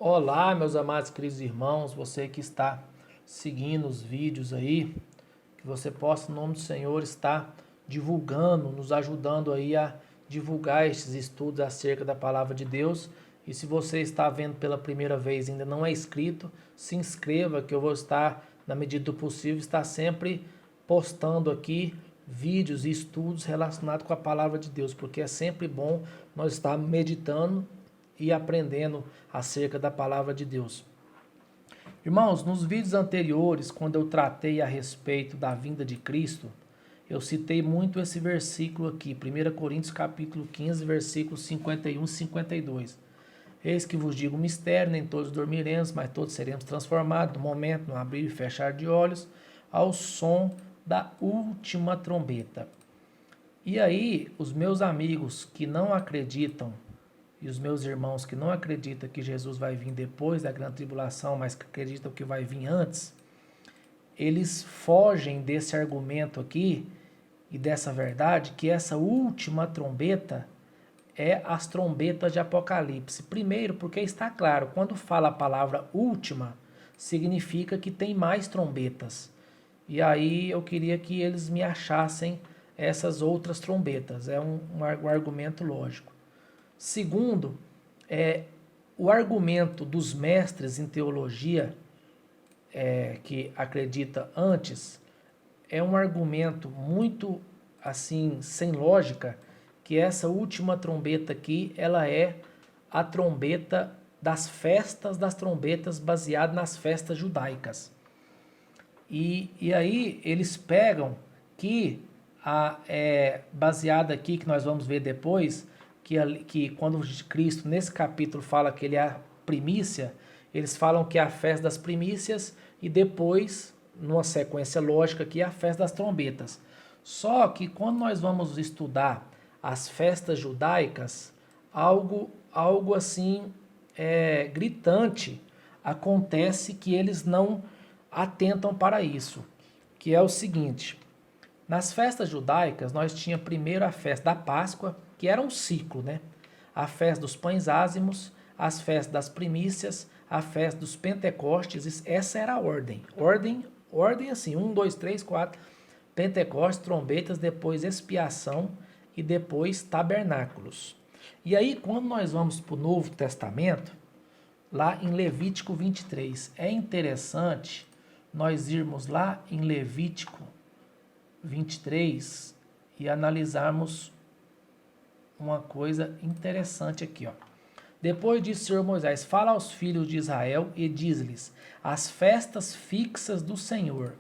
Olá, meus amados queridos irmãos, você que está seguindo os vídeos aí, que você possa, em nome do Senhor, estar divulgando, nos ajudando aí a divulgar esses estudos acerca da palavra de Deus. E se você está vendo pela primeira vez e ainda não é inscrito, se inscreva, que eu vou estar, na medida do possível, estar sempre postando aqui vídeos e estudos relacionados com a palavra de Deus, porque é sempre bom nós estar meditando e aprendendo acerca da palavra de Deus. Irmãos, nos vídeos anteriores, quando eu tratei a respeito da vinda de Cristo, eu citei muito esse versículo aqui, 1 Coríntios capítulo 15, versículos 51 e 52. Eis que vos digo um mistério, nem todos dormiremos, mas todos seremos transformados, no momento, no abrir e fechar de olhos, ao som da última trombeta. E aí, os meus amigos que não acreditam e os meus irmãos que não acreditam que Jesus vai vir depois da grande tribulação, mas que acreditam que vai vir antes, eles fogem desse argumento aqui e dessa verdade, que essa última trombeta é as trombetas de Apocalipse. Primeiro, porque está claro, quando fala a palavra última, significa que tem mais trombetas. E aí eu queria que eles me achassem essas outras trombetas. É um argumento lógico. Segundo, o argumento dos mestres em teologia, que acredita antes, é um argumento muito assim sem lógica, que essa última trombeta aqui, ela é a trombeta das festas das trombetas, baseada nas festas judaicas. E aí eles pegam que baseada aqui, que nós vamos ver depois, que quando Cristo, nesse capítulo, fala que ele é a primícia, eles falam que é a festa das primícias e depois, numa sequência lógica, aqui é a festa das trombetas. Só que quando nós vamos estudar as festas judaicas, algo assim gritante acontece, que eles não atentam para isso, que é o seguinte: nas festas judaicas, nós tinha primeiro a festa da Páscoa, que era um ciclo, né? A festa dos pães ázimos, as festas das primícias, a festa dos Pentecostes, essa era a ordem. Ordem assim, 1, 2, 3, 4, Pentecostes, trombetas, depois expiação e depois tabernáculos. E aí, quando nós vamos para o Novo Testamento, lá em Levítico 23, é interessante nós irmos lá em Levítico 23 e analisarmos uma coisa interessante aqui, ó. Depois disse o Senhor Moisés: fala aos filhos de Israel e diz-lhes as festas fixas do Senhor.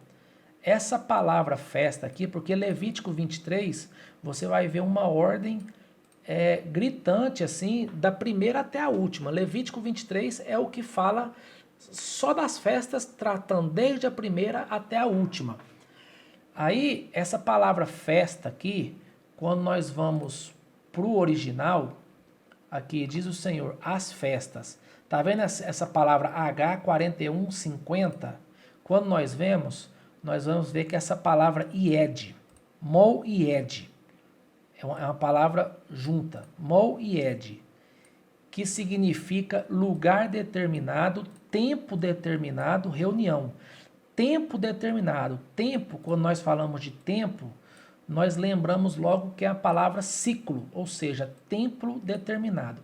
Essa palavra festa aqui, porque Levítico 23, você vai ver uma ordem gritante assim, da primeira até a última. Levítico 23 é o que fala só das festas, tratando desde a primeira até a última. Aí, essa palavra festa aqui, quando nós vamos para o original, aqui diz o Senhor, as festas. Tá vendo essa palavra H4150? Quando nós vamos ver que essa palavra ied, mol e ed, é uma palavra junta, mol e ed, que significa lugar determinado, tempo determinado, reunião. Tempo determinado. Tempo, quando nós falamos de tempo, nós lembramos logo que é a palavra ciclo, ou seja, tempo determinado.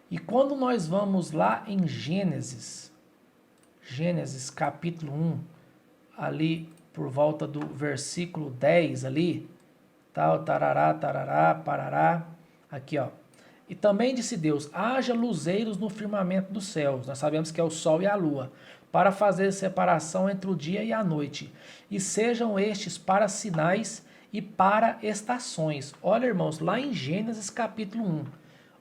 E quando nós vamos lá em Gênesis capítulo 1, ali por volta do versículo 10 ali, tal, tarará, tarará, parará, aqui ó. E também disse Deus: haja luzeiros no firmamento dos céus, nós sabemos que é o sol e a lua, para fazer separação entre o dia e a noite, e sejam estes para sinais e para estações. Olha, irmãos, lá em Gênesis capítulo 1,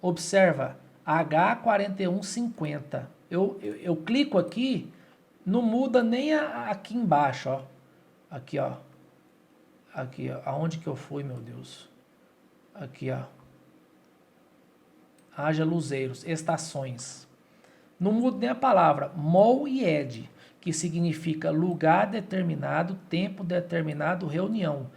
observa, H4150. Eu clico aqui, não muda nem aqui embaixo, ó. Aqui, ó. Aqui, ó. Aonde que eu fui, meu Deus? Aqui, ó. Haja luzeiros, estações. Não muda nem a palavra mol e ed, que significa lugar determinado, tempo determinado, reunião.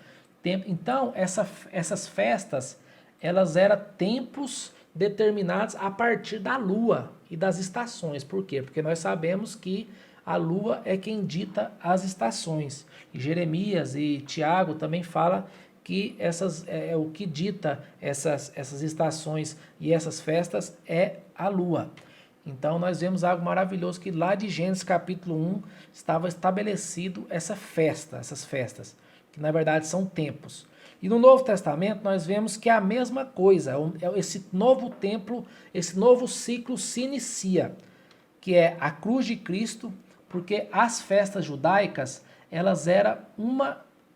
Então, essas festas, elas eram tempos determinados a partir da lua e das estações. Por quê? Porque nós sabemos que a lua é quem dita as estações. E Jeremias e Tiago também fala que o que dita essas estações e essas festas é a lua. Então nós vemos algo maravilhoso que lá de Gênesis capítulo 1 estava estabelecido essas festas, que na verdade são tempos. E no Novo Testamento nós vemos que é a mesma coisa, esse novo templo, esse novo ciclo se inicia, que é a cruz de Cristo, porque as festas judaicas, elas eram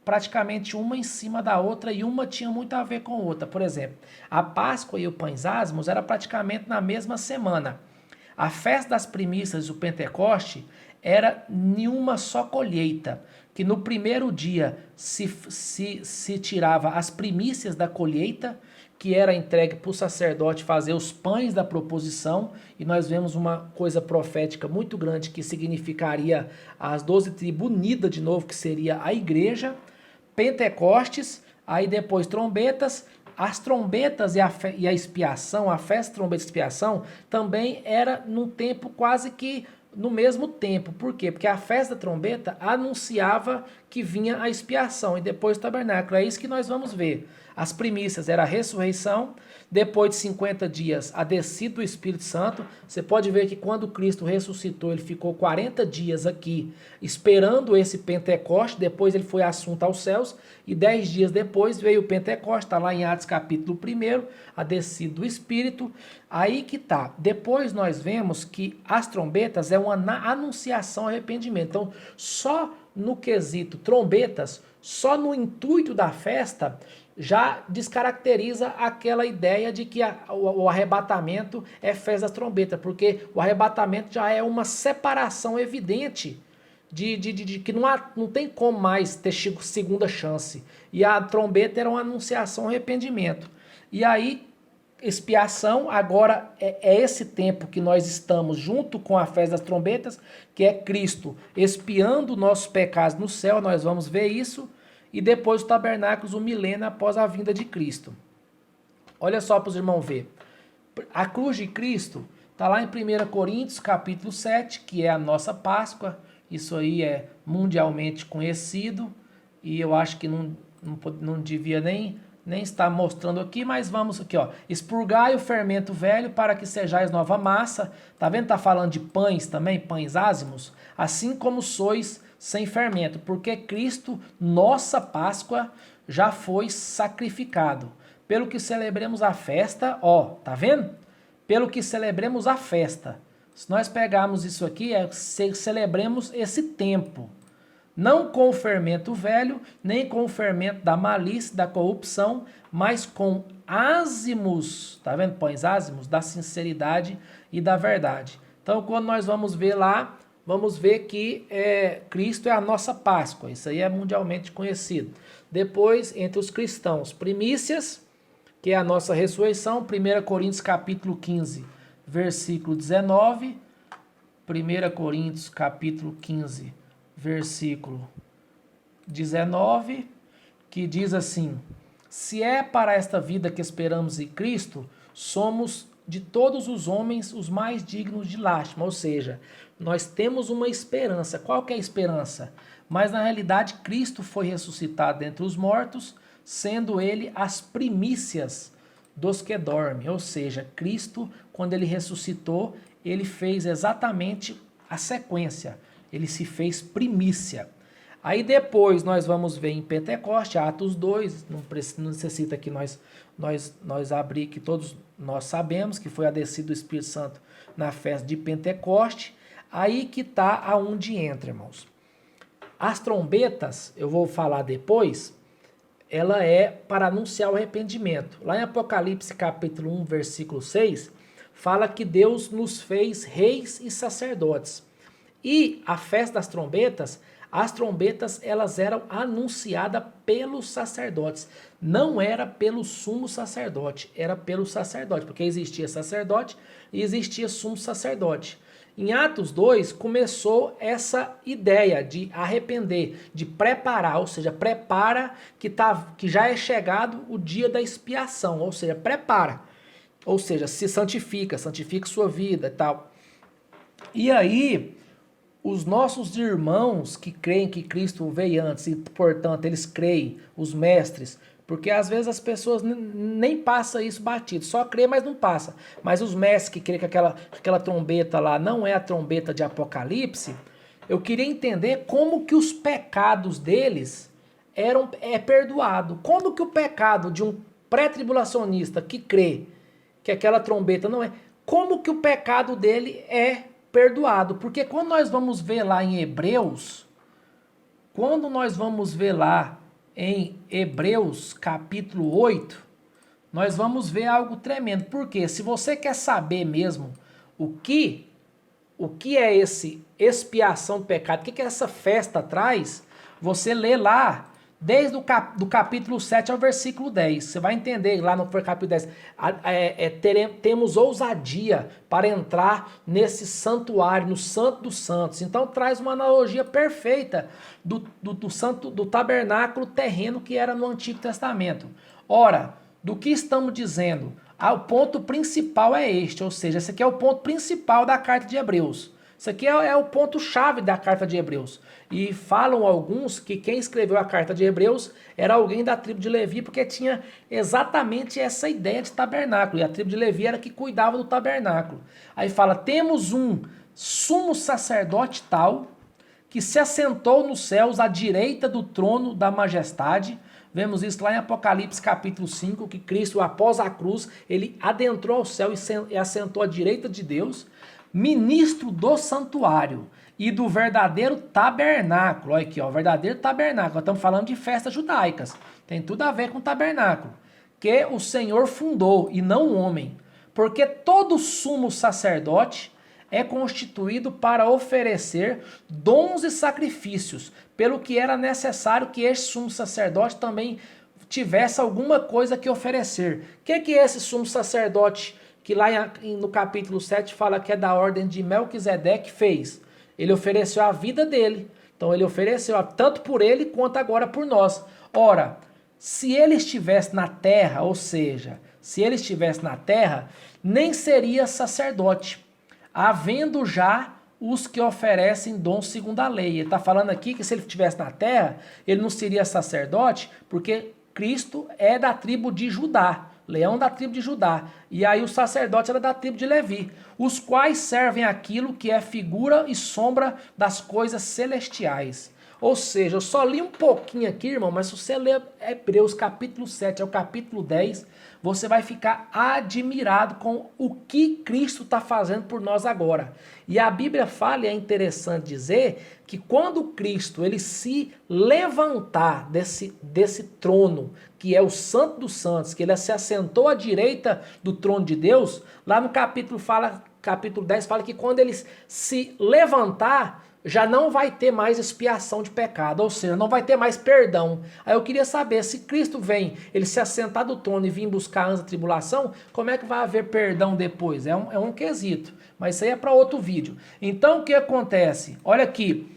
praticamente uma em cima da outra e uma tinha muito a ver com a outra. Por exemplo, a Páscoa e o Pães Ázimos era praticamente na mesma semana. A festa das primícias e o Pentecoste era em uma só colheita, que no primeiro dia se tirava as primícias da colheita, que era entregue para o sacerdote fazer os pães da proposição, e nós vemos uma coisa profética muito grande que significaria as 12 tribos unidas de novo, que seria a igreja. Pentecostes, aí depois trombetas. As trombetas e a expiação, a festa trombeta e expiação, também era num tempo quase que no mesmo tempo. Por quê? Porque a festa da trombeta anunciava que vinha a expiação e depois o tabernáculo. É isso que nós vamos ver. As primícias era a ressurreição, depois de 50 dias a descida do Espírito Santo. Você pode ver que quando Cristo ressuscitou, ele ficou 40 dias aqui esperando esse Pentecoste, depois ele foi assunto aos céus e 10 dias depois veio o Pentecoste, está lá em Atos capítulo 1, a descida do Espírito. Aí que tá. Depois nós vemos que as trombetas é uma anunciação ao arrependimento. Então, só no quesito trombetas, só no intuito da festa, já descaracteriza aquela ideia de que o arrebatamento é festa das trombetas, porque o arrebatamento já é uma separação evidente de que não tem como mais ter segunda chance. E a trombeta era uma anunciação, arrependimento. E aí, expiação, agora é esse tempo que nós estamos junto com a festa das trombetas, que é Cristo expiando nossos pecados no céu, nós vamos ver isso. E depois os tabernáculos, o milênio após a vinda de Cristo. Olha só para os irmãos ver. A cruz de Cristo está lá em 1 Coríntios, capítulo 7, que é a nossa Páscoa. Isso aí é mundialmente conhecido. E eu acho que não devia nem estar mostrando aqui, mas vamos aqui, ó. Expurgai o fermento velho para que sejais nova massa. Tá vendo? Tá falando de pães também, pães ázimos. Assim como sois sem fermento, porque Cristo, nossa Páscoa, já foi sacrificado. Pelo que celebremos a festa, ó, tá vendo? Pelo que celebremos a festa. Se nós pegarmos isso aqui, celebremos esse tempo. Não com o fermento velho, nem com o fermento da malícia, da corrupção, mas com ázimos, tá vendo? Pães ázimos, da sinceridade e da verdade. Então, quando nós vamos ver lá, vamos ver que Cristo é a nossa Páscoa. Isso aí é mundialmente conhecido. Depois, entre os cristãos, primícias, que é a nossa ressurreição. 1 Coríntios capítulo 15, versículo 19. 1 Coríntios capítulo 15, versículo 19, que diz assim: se é para esta vida que esperamos em Cristo, somos de todos os homens os mais dignos de lástima. Ou seja, nós temos uma esperança. Qual que é a esperança? Mas na realidade Cristo foi ressuscitado dentre os mortos, sendo ele as primícias dos que dormem. Ou seja, Cristo, quando ele ressuscitou, ele fez exatamente a sequência. Ele se fez primícia. Aí depois nós vamos ver em Pentecoste, Atos 2, não necessita que nós abrir, que todos nós sabemos que foi a descida do Espírito Santo na festa de Pentecoste. Aí que está aonde entra, irmãos. As trombetas, eu vou falar depois, ela é para anunciar o arrependimento. Lá em Apocalipse capítulo 1, versículo 6, fala que Deus nos fez reis e sacerdotes. E a festa das trombetas, as trombetas elas eram anunciadas pelos sacerdotes. Não era pelo sumo sacerdote, era pelo sacerdote, porque existia sacerdote e existia sumo sacerdote. Em Atos 2 começou essa ideia de arrepender, de preparar, ou seja, prepara que já é chegado o dia da expiação, ou seja, prepara. Ou seja, se santifica, santifica sua vida e tal. E aí, os nossos irmãos que creem que Cristo veio antes e, portanto, eles creem, os mestres, porque às vezes as pessoas nem passam isso batido, só crê, mas não passa. Mas os mestres que creem que aquela trombeta lá não é a trombeta de Apocalipse, eu queria entender como que os pecados deles é perdoado. Como que o pecado de um pré-tribulacionista que crê que aquela trombeta não é, como que o pecado dele é perdoado? Porque quando nós vamos ver lá em Hebreus, quando nós vamos ver lá em Hebreus capítulo 8, nós vamos ver algo tremendo. Porque se você quer saber mesmo o que é esse expiação do pecado, o que essa festa traz, você lê lá desde do capítulo 7 ao versículo 10. Você vai entender lá no capítulo 10. Temos ousadia para entrar nesse santuário, no Santo dos Santos. Então traz uma analogia perfeita do tabernáculo terreno que era no Antigo Testamento. Ora, do que estamos dizendo? O ponto principal é este, ou seja, esse aqui é o ponto principal da carta de Hebreus. Isso aqui é o ponto-chave da carta de Hebreus. E falam alguns que quem escreveu a carta de Hebreus era alguém da tribo de Levi, porque tinha exatamente essa ideia de tabernáculo. E a tribo de Levi era que cuidava do tabernáculo. Aí fala, temos um sumo sacerdote tal, que se assentou nos céus à direita do trono da majestade. Vemos isso lá em Apocalipse capítulo 5, que Cristo, após a cruz, ele adentrou ao céu e assentou à direita de Deus, ministro do santuário e do verdadeiro tabernáculo. Olha aqui, ó, o verdadeiro tabernáculo. Nós estamos falando de festas judaicas. Tem tudo a ver com o tabernáculo. Que o Senhor fundou e não o homem. Porque todo sumo sacerdote é constituído para oferecer dons e sacrifícios, pelo que era necessário que este sumo sacerdote também tivesse alguma coisa que oferecer. O que é esse sumo sacerdote que lá no capítulo 7 fala que é da ordem de Melquisedeque fez? Ele ofereceu a vida dele. Então ele ofereceu tanto por ele quanto agora por nós. Ora, se ele estivesse na terra, ou seja, se ele estivesse na terra, nem seria sacerdote, havendo já os que oferecem dons segundo a lei. Ele está falando aqui que se ele estivesse na terra, ele não seria sacerdote, porque Cristo é da tribo de Judá, Leão da tribo de Judá. E aí o sacerdote era da tribo de Levi, os quais servem aquilo que é figura e sombra das coisas celestiais. Ou seja, eu só li um pouquinho aqui, irmão, mas se você ler Hebreus capítulo 7 ao capítulo 10, você vai ficar admirado com o que Cristo está fazendo por nós agora. E a Bíblia fala, e é interessante dizer, que quando Cristo ele se levantar desse trono, que é o Santo dos Santos, que ele se assentou à direita do trono de Deus, lá no capítulo 10 fala que quando ele se levantar, já não vai ter mais expiação de pecado, ou seja, não vai ter mais perdão. Aí eu queria saber, se Cristo vem, ele se assentar do trono e vir buscar antes da tribulação, como é que vai haver perdão depois? É um quesito, mas isso aí é para outro vídeo. Então o que acontece? Olha aqui,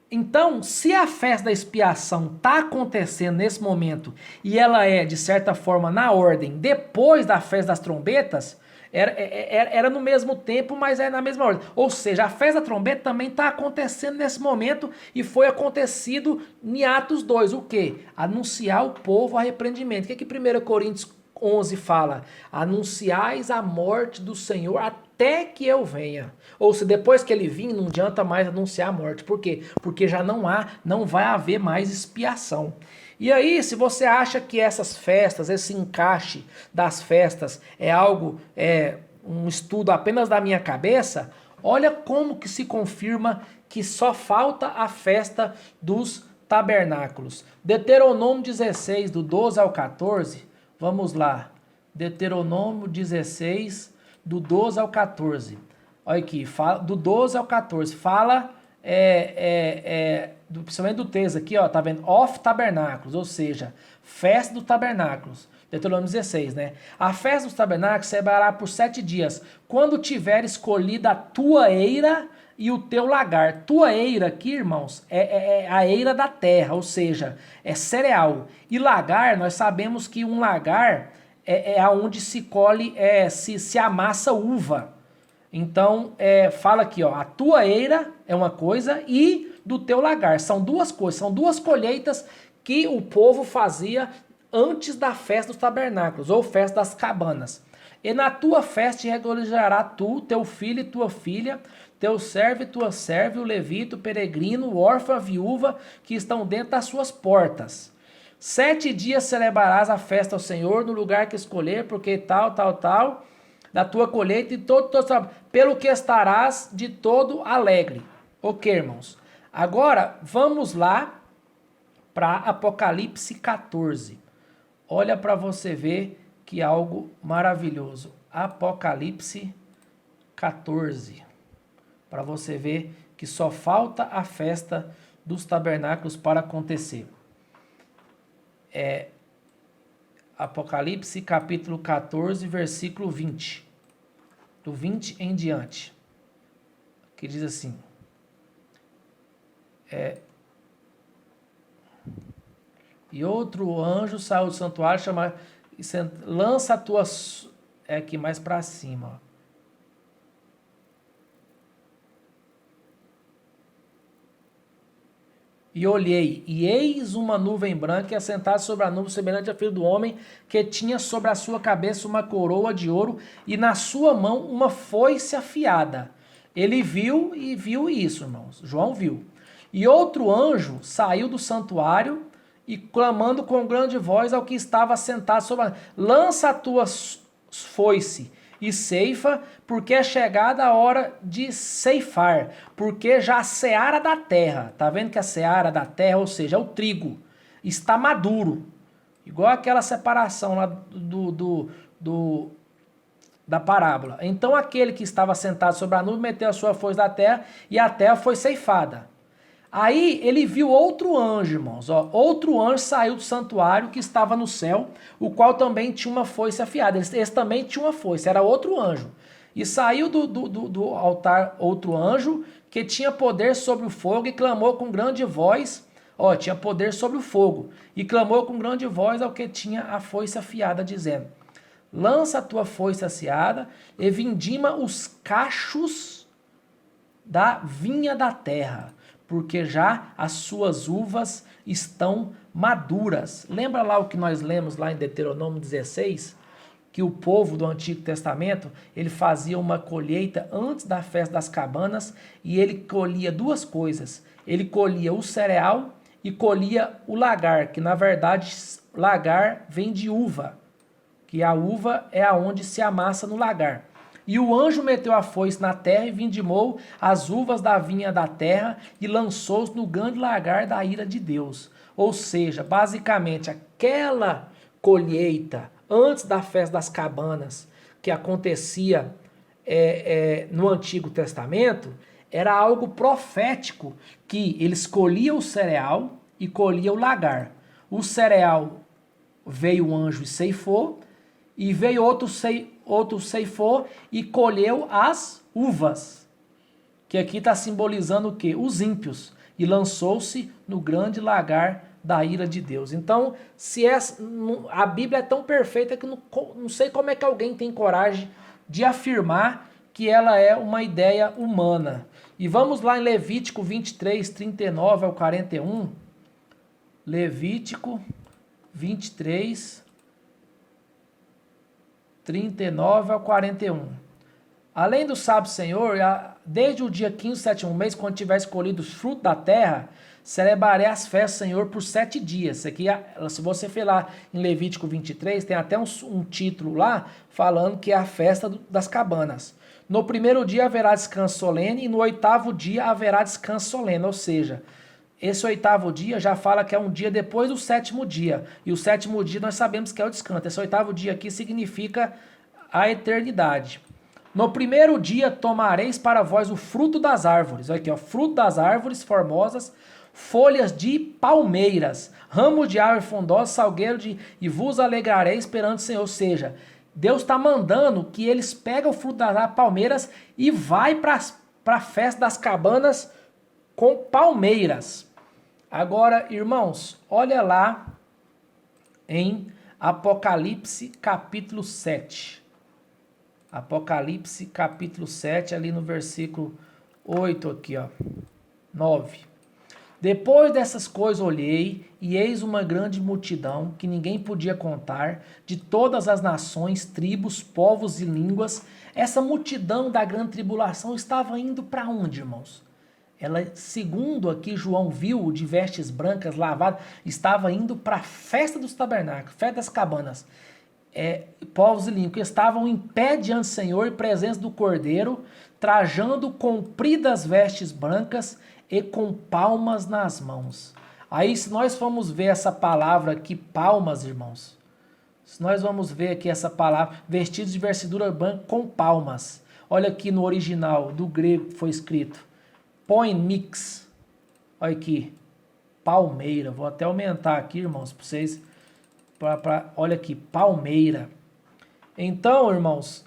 então se a festa da expiação está acontecendo nesse momento, e ela é de certa forma na ordem, depois da festa das trombetas, era no mesmo tempo, mas é na mesma ordem. Ou seja, a festa da trombeta também está acontecendo nesse momento e foi acontecido em Atos 2. O quê? Anunciar o povo arrependimento. O que 1 Coríntios 11 fala? Anunciais a morte do Senhor até que eu venha. Ou se depois que ele vir, não adianta mais anunciar a morte. Por quê? Porque já não vai haver mais expiação. E aí, se você acha que essas festas, esse encaixe das festas é algo, um estudo apenas da minha cabeça, olha como que se confirma que só falta a festa dos tabernáculos. Deuteronômio 16, do 12 ao 14, vamos lá. Deuteronômio 16, do 12 ao 14. Olha aqui, do 12 ao 14, fala... principalmente do texto aqui, ó, tá vendo? Of tabernáculos, ou seja, festa dos tabernáculos. Deuteronômio 16, né? A festa dos tabernáculos celebrará por 7 dias, quando tiver escolhida a tua eira e o teu lagar. Tua eira aqui, irmãos, é a eira da terra, ou seja, é cereal. E lagar, nós sabemos que um lagar é aonde se colhe, se amassa uva. Então, fala aqui, ó, a tua eira é uma coisa e do teu lagar. São duas coisas, são duas colheitas que o povo fazia antes da festa dos tabernáculos, ou festa das cabanas. E na tua festa regozijará tu, teu filho e tua filha, teu servo e tua serva, o levita, o peregrino, o órfão, a viúva, que estão dentro das suas portas. 7 dias celebrarás a festa ao Senhor no lugar que escolher, porque tal, da tua colheita e todo trabalho, pelo que estarás de todo alegre. Ok, irmãos? Agora, vamos lá para Apocalipse 14. Olha para você ver que algo maravilhoso. Apocalipse 14. Para você ver que só falta a festa dos tabernáculos para acontecer. Apocalipse capítulo 14, versículo 20. Do 20 em diante. Que diz assim. E outro anjo saiu do santuário, chama, lança a tua... aqui mais para cima, ó. E olhei, e eis uma nuvem branca, e assentado sobre a nuvem, semelhante a filho do homem, que tinha sobre a sua cabeça uma coroa de ouro, e na sua mão uma foice afiada. Ele viu e viu isso, irmãos. João viu. E outro anjo saiu do santuário, e clamando com grande voz ao que estava sentado sobre a... lança a tua foice e ceifa, porque é chegada a hora de ceifar, porque já a seara da terra, tá vendo que a seara da terra, ou seja, o trigo, está maduro, igual aquela separação lá da parábola. Então aquele que estava sentado sobre a nuvem meteu a sua foice da terra, e a terra foi ceifada. Aí ele viu outro anjo, irmãos. Ó, outro anjo saiu do santuário que estava no céu, o qual também tinha uma foice afiada. Esse também tinha uma foice, era outro anjo. E saiu do altar outro anjo que tinha poder sobre o fogo e clamou com grande voz. Ó, tinha poder sobre o fogo. E clamou com grande voz ao que tinha a foice afiada, dizendo: lança a tua foice afiada e vindima os cachos da vinha da terra, porque já as suas uvas estão maduras. Lembra lá o que nós lemos lá em Deuteronômio 16? Que o povo do Antigo Testamento, ele fazia uma colheita antes da festa das cabanas, e ele colhia duas coisas. Ele colhia o cereal e colhia o lagar, que na verdade lagar vem de uva, que a uva é aonde se amassa no lagar. E o anjo meteu a foice na terra e vindimou as uvas da vinha da terra e lançou-os no grande lagar da ira de Deus. Ou seja, basicamente, aquela colheita antes da festa das cabanas que acontecia no Antigo Testamento, era algo profético, que eles colhiam o cereal e colhiam o lagar. O cereal veio o anjo e ceifou, e veio outro ceifou e colheu as uvas, que aqui está simbolizando o quê? Os ímpios, e lançou-se no grande lagar da ira de Deus. Então, se a Bíblia é tão perfeita que não sei como é que alguém tem coragem de afirmar que ela é uma ideia humana. E vamos lá em Levítico 23, 39 ao 41. Levítico 23, 39 ao 41. Além do sábado Senhor, desde o dia 15 do sétimo mês, quando tiver escolhido os frutos da terra, celebrarei as festas do Senhor por 7 dias. Isso aqui, se você for lá em Levítico 23, tem até um título lá, falando que é a festa das cabanas. No primeiro dia haverá descanso solene, e no 8º dia haverá descanso solene, ou seja, esse 8º dia já fala que é um dia depois do 7º dia. E o 7º dia nós sabemos que é o descanso. Esse 8º dia aqui significa a eternidade. No primeiro dia tomareis para vós o fruto das árvores. Olha aqui, ó, fruto das árvores formosas, folhas de palmeiras, ramo de árvore frondosa, salgueiro e vos alegrareis perante o Senhor. Ou seja, Deus está mandando que eles pegam o fruto das palmeiras e vai para a festa das cabanas com palmeiras. Agora, irmãos, olha lá em Apocalipse capítulo 7. Apocalipse capítulo 7, ali no versículo 8 aqui, ó. 9. Depois dessas coisas olhei, e eis uma grande multidão, que ninguém podia contar, de todas as nações, tribos, povos e línguas. Essa multidão da grande tribulação estava indo para onde, irmãos? Ela, segundo aqui João viu, de vestes brancas, lavadas, estava indo para a festa dos tabernáculos, festa das cabanas. Povos e línguas que estavam em pé diante do Senhor, em presença do Cordeiro, trajando compridas vestes brancas e com palmas nas mãos. Aí, se nós formos ver essa palavra aqui, palmas, irmãos, se nós vamos ver aqui essa palavra, vestidos de vestidura branca com palmas. Olha aqui no original, do grego que foi escrito, poemix. Olha aqui, palmeira. Vou até aumentar aqui, irmãos, para vocês. Olha aqui, palmeira. Então, irmãos,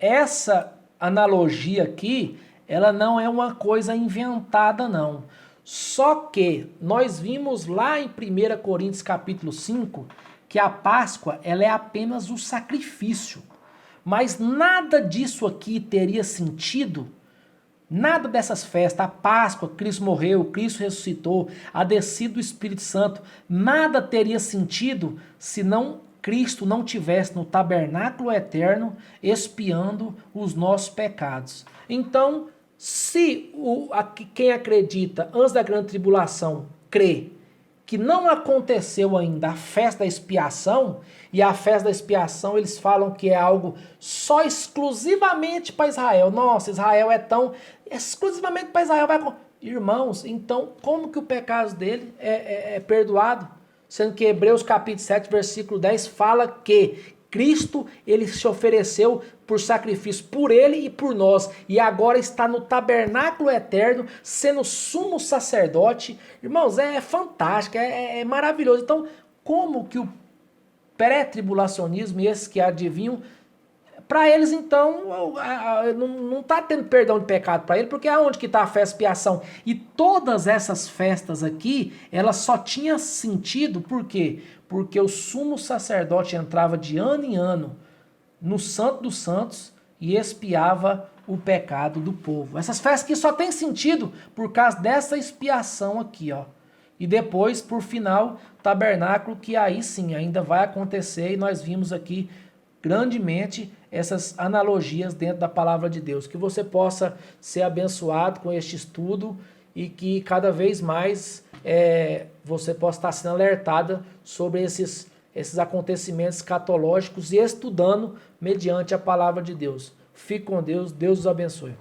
essa analogia aqui, ela não é uma coisa inventada, não. Só que nós vimos lá em 1 Coríntios capítulo 5 que a Páscoa ela é apenas o sacrifício. Mas nada disso aqui teria sentido, nada dessas festas, a Páscoa, Cristo morreu, Cristo ressuscitou, a descida do Espírito Santo, nada teria sentido se não Cristo não tivesse no tabernáculo eterno expiando os nossos pecados. Então, se quem acredita antes da grande tribulação crê que não aconteceu ainda a festa da expiação, e a festa da expiação eles falam que é algo só exclusivamente para Israel. Nossa, Israel é tão exclusivamente para Israel. Irmãos, então como que o pecado dele é perdoado? Sendo que Hebreus capítulo 7, versículo 10 fala que Cristo, ele se ofereceu por sacrifício por ele e por nós, e agora está no tabernáculo eterno, sendo sumo sacerdote. Irmãos, é fantástico, é maravilhoso. Então, como que o pré-tribulacionismo e esses que adivinham, para eles, então, não está tendo perdão de pecado para ele, porque aonde que está a festa de expiação? E todas essas festas aqui, elas só tinham sentido, por quê? Porque o sumo sacerdote entrava de ano em ano no Santo dos Santos e expiava o pecado do povo. Essas festas aqui só tem sentido por causa dessa expiação aqui, ó. E depois, por final, tabernáculo, que aí sim ainda vai acontecer, e nós vimos aqui grandemente essas analogias dentro da palavra de Deus. Que você possa ser abençoado com este estudo e que cada vez mais você possa estar sendo alertada sobre esses acontecimentos escatológicos e estudando mediante a palavra de Deus. Fique com Deus, Deus os abençoe.